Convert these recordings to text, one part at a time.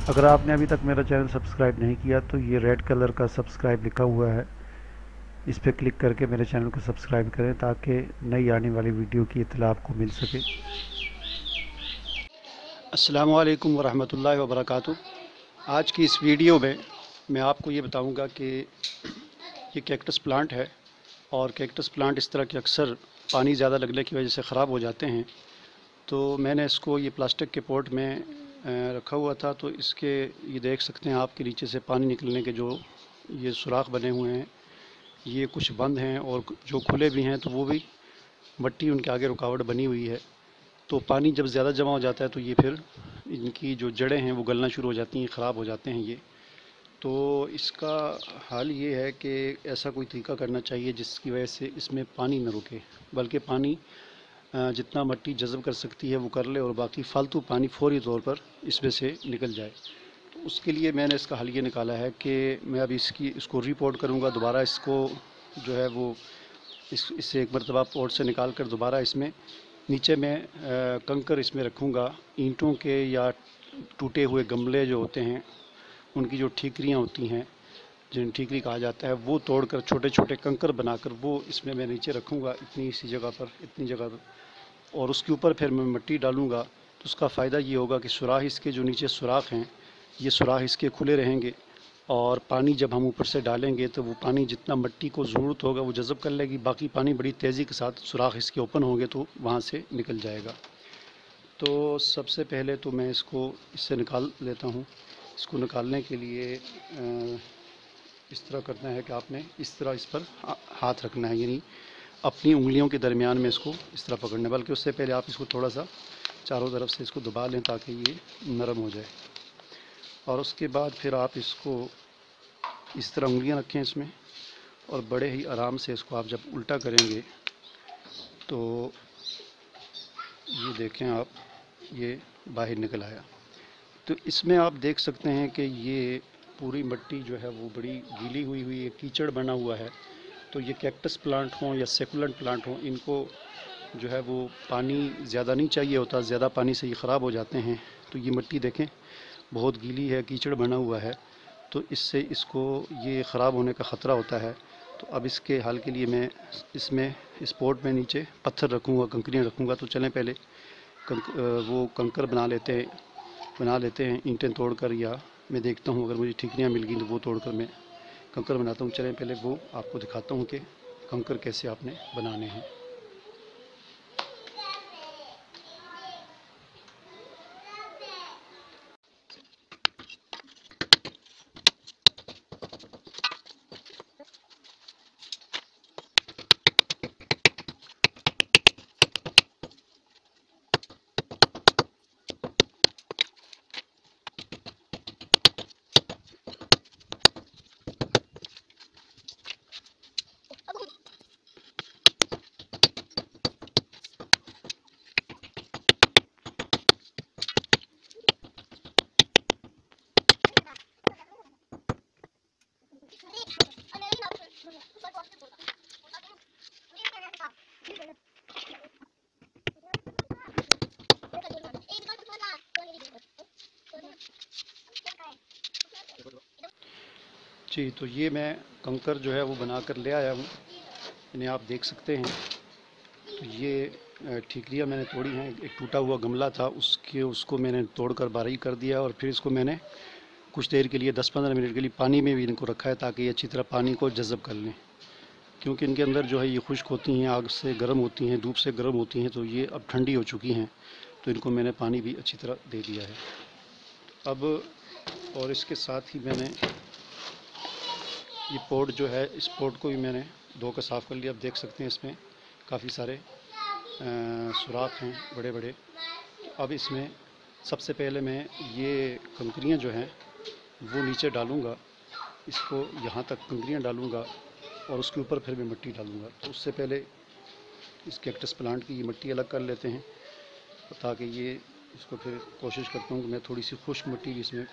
अगर आपने अभी तक मेरा चैनल सब्सक्राइब नहीं किया तो ये रेड कलर का सब्सक्राइब लिखा हुआ है, इस पर क्लिक करके मेरे चैनल को सब्सक्राइब करें ताकि नई आने वाली वीडियो की इत्तला आपको मिल सके। अस्सलामु अलैकुम वरहमतुल्लाहि वबरकातुहू। आज की इस वीडियो में मैं आपको ये बताऊंगा कि ये कैक्टस प्लांट है और कैक्टस प्लांट इस तरह के अक्सर पानी ज़्यादा लगने की वजह से ख़राब हो जाते हैं। तो मैंने इसको ये प्लास्टिक के पॉट में रखा हुआ था, तो इसके ये देख सकते हैं आपके नीचे से पानी निकलने के जो ये सुराख बने हुए हैं, ये कुछ बंद हैं और जो खुले भी हैं तो वो भी मट्टी उनके आगे रुकावट बनी हुई है। तो पानी जब ज़्यादा जमा हो जाता है तो ये फिर इनकी जो जड़ें हैं वो गलना शुरू हो जाती हैं, ख़राब हो जाते हैं ये। तो इसका हल ये है कि ऐसा कोई तरीका करना चाहिए जिसकी वजह से इसमें पानी न रुके, बल्कि पानी जितना मिट्टी जज़ब कर सकती है वो कर ले और बाकी फालतू पानी फौरी तौर पर इसमें से निकल जाए। तो उसके लिए मैंने इसका हल ये निकाला है कि मैं अभी इसको रिपोर्ट करूँगा दोबारा। इसको जो है वो इससे एक मरतबा पोर्ट से निकाल कर दोबारा इसमें नीचे में कंकर इसमें रखूँगा। ईंटों के या टूटे हुए गमले जो होते हैं उनकी जो ठीकरियाँ होती हैं, जिन्हें ठीकरी कहा जाता है, वो तोड़कर छोटे छोटे कंकर बनाकर वो इसमें मैं नीचे रखूँगा, इतनी सी जगह पर, इतनी जगह पर। और उसके ऊपर फिर मैं मिट्टी डालूँगा। तो उसका फ़ायदा ये होगा कि सुराख इसके जो नीचे सुराख हैं, ये सुराख इसके खुले रहेंगे और पानी जब हम ऊपर से डालेंगे तो वो पानी जितना मिट्टी को ज़रूरत होगा वो जज़ब कर लेगी, बाकी पानी बड़ी तेज़ी के साथ सुराख इसके ओपन होंगे तो वहाँ से निकल जाएगा। तो सबसे पहले तो मैं इसको इससे निकाल लेता हूँ। इसको निकालने के लिए इस तरह करना है कि आपने इस तरह इस पर हाथ रखना है, यानी अपनी उंगलियों के दरमियान में इसको इस तरह पकड़ना है। बल्कि उससे पहले आप इसको थोड़ा सा चारों तरफ से इसको दबा लें ताकि ये नरम हो जाए। और उसके बाद फिर आप इसको इस तरह उंगलियां रखें इसमें और बड़े ही आराम से इसको आप जब उल्टा करेंगे तो ये देखें आप, ये बाहर निकल आया। तो इसमें आप देख सकते हैं कि ये पूरी मिट्टी जो है वो बड़ी गीली हुई हुई है, कीचड़ बना हुआ है। तो ये कैक्टस प्लांट हों या सेकुलेंट प्लांट हों, इनको जो है वो पानी ज़्यादा नहीं चाहिए होता, ज़्यादा पानी से ये ख़राब हो जाते हैं। तो ये मिट्टी देखें बहुत गीली है, कीचड़ बना हुआ है, तो इससे इसको ये ख़राब होने का ख़तरा होता है। तो अब इसके हल के लिए मैं इसमें इस पॉट में नीचे पत्थर रखूँगा, कंकरियाँ रखूँगा। तो चलें पहले वो कंकर बना लेते हैं ईंटें तोड़कर, या मैं देखता हूँ अगर मुझे ठीकरियाँ मिल गई तो वो तोड़कर मैं कंकर बनाता हूँ। चलें पहले वो आपको दिखाता हूँ कि कंकर कैसे आपने बनाने हैं। जी, तो ये मैं कंकर जो है वो बना कर ले आया हूँ, इन्हें आप देख सकते हैं। तो ये ठीकरियाँ मैंने तोड़ी हैं। एक टूटा हुआ गमला था, उसको मैंने तोड़कर बारीक कर दिया और फिर इसको मैंने कुछ देर के लिए 10-15 मिनट के लिए पानी में भी इनको रखा है ताकि ये अच्छी तरह पानी को जज़ब कर लें। क्योंकि इनके अंदर जो है ये खुश्क होती हैं, आग से गर्म होती हैं, धूप से गर्म होती हैं, तो ये अब ठंडी हो चुकी हैं। तो इनको मैंने पानी भी अच्छी तरह दे दिया है अब। और इसके साथ ही मैंने ये पोट जो है, इस पोट को भी मैंने धो कर साफ़ कर लिया। अब देख सकते हैं इसमें काफ़ी सारे सुराख हैं बड़े बड़े। अब इसमें सबसे पहले मैं ये कंकरियाँ जो हैं वो नीचे डालूँगा, इसको यहाँ तक कंकरियाँ डालूँगा और उसके ऊपर फिर मैं मिट्टी डालूँगा। तो उससे पहले इस कैक्टस प्लांट की ये मिट्टी अलग कर लेते हैं, ताकि ये इसको फिर कोशिश करता हूँ कि मैं थोड़ी सी खुश्क मिट्टी भी इसमें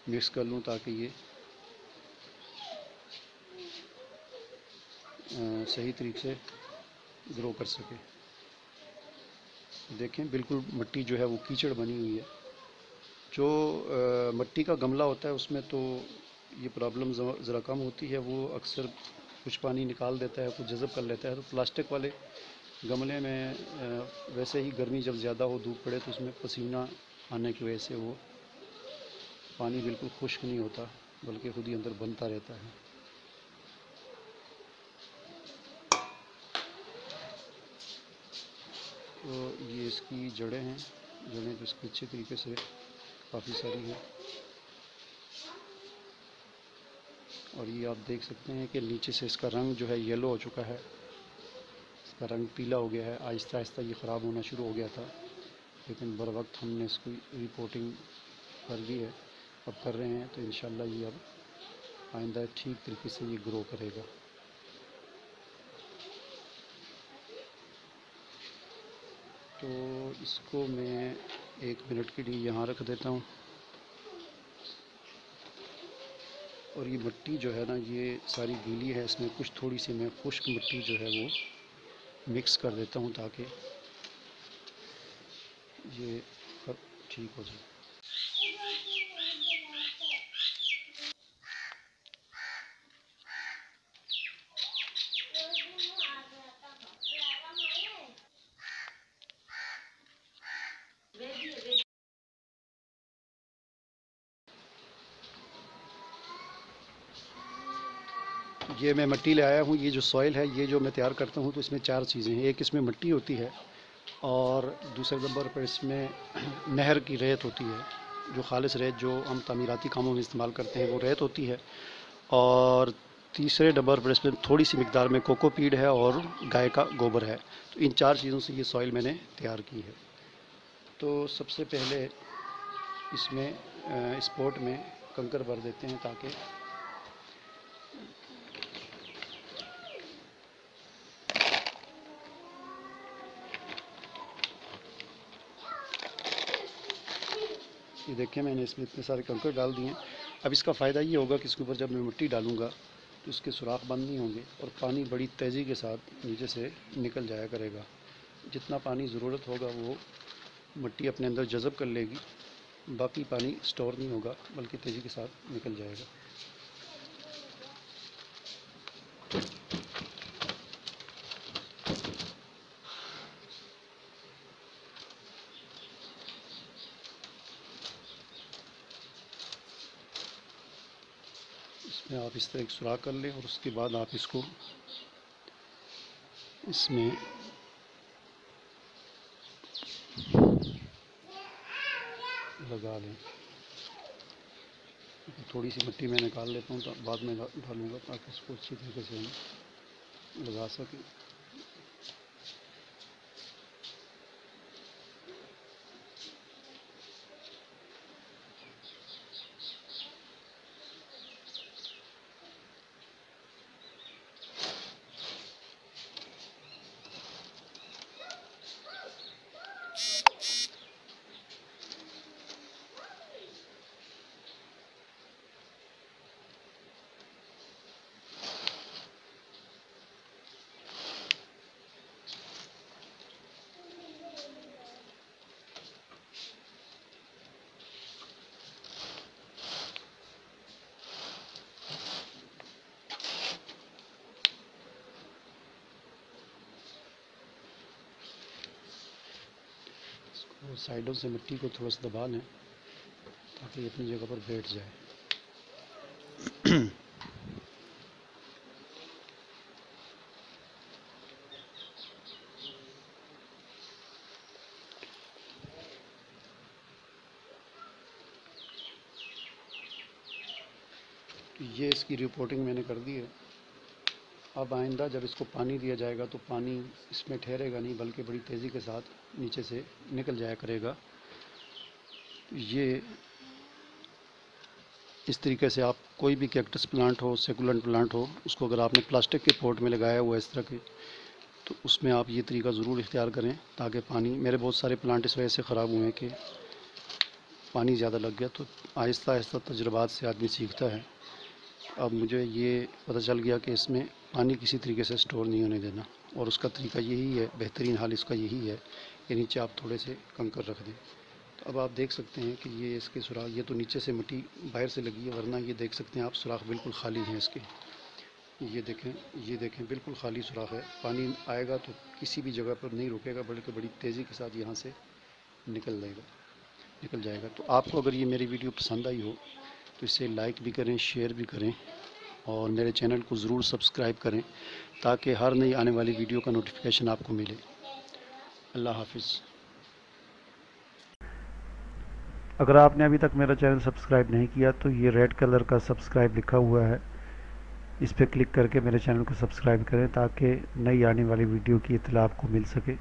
मिक्स कर लूँ ताकि ये सही तरीके से ग्रो कर सके। देखें बिल्कुल मिट्टी जो है वो कीचड़ बनी हुई है। जो मिट्टी का गमला होता है उसमें तो ये प्रॉब्लम ज़रा कम होती है, वो अक्सर कुछ पानी निकाल देता है, कुछ जज़ब कर लेता है। तो प्लास्टिक वाले गमले में वैसे ही गर्मी जब ज़्यादा हो, धूप पड़े, तो उसमें पसीना आने की वजह से वो पानी बिल्कुल खुश्क नहीं होता, बल्कि खुद ही अंदर बनता रहता है। तो ये इसकी जड़ें हैं, जड़ें तो इसकी अच्छे तरीके से काफ़ी सारी हैं। और ये आप देख सकते हैं कि नीचे से इसका रंग जो है येलो हो चुका है, इसका रंग पीला हो गया है। आहिस्ता आहिस्ता ये ख़राब होना शुरू हो गया था, लेकिन बर वक्त हमने इसकी रिपोर्टिंग कर दी है, अब कर रहे हैं। तो इंशाल्लाह ये अब आइंदा ठीक तरीके से ये ग्रो करेगा। तो इसको मैं 1 मिनट के लिए यहाँ रख देता हूँ। और ये मिट्टी जो है ना, ये सारी गीली है, इसमें कुछ थोड़ी सी मैं खुश्क मिट्टी जो है वो मिक्स कर देता हूँ ताकि ये ठीक हो जाए। ये मैं मिट्टी ले आया हूँ। ये जो सॉइल है, ये जो मैं तैयार करता हूँ, तो इसमें 4 चीज़ें हैं। एक इसमें मिट्टी होती है, और दूसरे नंबर पर इसमें नहर की रेत होती है, जो खालिस रेत जो हम तामीराती कामों में इस्तेमाल करते हैं, वो रेत होती है। और तीसरे नंबर पर इसमें थोड़ी सी मिकदार में कोकोपीट है और गाय का गोबर है। तो इन 4 चीज़ों से ये सॉइल मैंने तैयार की है। तो सबसे पहले इसमें इस पॉट में कंकर भर देते हैं, ताकि ये देखिए मैंने इसमें इतने सारे कंकर डाल दिए हैं। अब इसका फ़ायदा ये होगा कि इसके ऊपर जब मैं मिट्टी डालूँगा तो इसके सुराख बंद नहीं होंगे, और पानी बड़ी तेज़ी के साथ नीचे से निकल जाया करेगा। जितना पानी ज़रूरत होगा वो मिट्टी अपने अंदर जज़ब कर लेगी, बाकी पानी स्टोर नहीं होगा, बल्कि तेज़ी के साथ निकल जाएगा। इसमें आप इस तरह एक सुराख कर लें, और उसके बाद आप इसको इसमें लगा लें। थोड़ी सी मिट्टी मैं निकाल लेता हूँ, तो बाद में डालूँगा, ताकि इसको अच्छी तरीके से हम लगा सकें। और साइडों से मिट्टी को थोड़ा सा दबा लें, ताकि अपनी जगह पर बैठ जाए। ये इसकी रिपोर्टिंग मैंने कर दी है। अब आइंदा जब इसको पानी दिया जाएगा तो पानी इसमें ठहरेगा नहीं, बल्कि बड़ी तेज़ी के साथ नीचे से निकल जाया करेगा। ये इस तरीके से आप कोई भी कैक्टस प्लांट हो, सेकुलेंट प्लांट हो, उसको अगर आपने प्लास्टिक के पॉट में लगाया हुआ है इस तरह के, तो उसमें आप ये तरीका ज़रूर इख्तियार करें, ताकि पानी, मेरे बहुत सारे प्लांट इस वजह से ख़राब हुए हैं कि पानी ज़्यादा लग गया। तो आहिस्ता आहिस्ता तजुर्बात से आदमी सीखता है। अब मुझे ये पता चल गया कि इसमें पानी किसी तरीके से स्टोर नहीं होने देना, और उसका तरीका यही है, बेहतरीन हाल इसका यही है कि नीचे आप थोड़े से कंकर रख दें, तो अब आप देख सकते हैं कि ये इसके सुराख, ये तो नीचे से मिट्टी बाहर से लगी है, वरना ये देख सकते हैं आप सुराख बिल्कुल खाली हैं इसके। ये देखें बिल्कुल खाली सुराख है। पानी आएगा तो किसी भी जगह पर नहीं रुकेगा, बल्कि बड़ी तेज़ी के साथ यहाँ से निकल जाएगा। तो आपको अगर ये मेरी वीडियो पसंद आई हो तो इसे लाइक भी करें, शेयर भी करें और मेरे चैनल को ज़रूर सब्सक्राइब करें ताकि हर नई आने वाली वीडियो का नोटिफिकेशन आपको मिले। अल्लाह हाफिज़। अगर आपने अभी तक मेरा चैनल सब्सक्राइब नहीं किया तो ये रेड कलर का सब्सक्राइब लिखा हुआ है, इस पर क्लिक करके मेरे चैनल को सब्सक्राइब करें ताकि नई आने वाली वीडियो की इत्तला आपको मिल सके।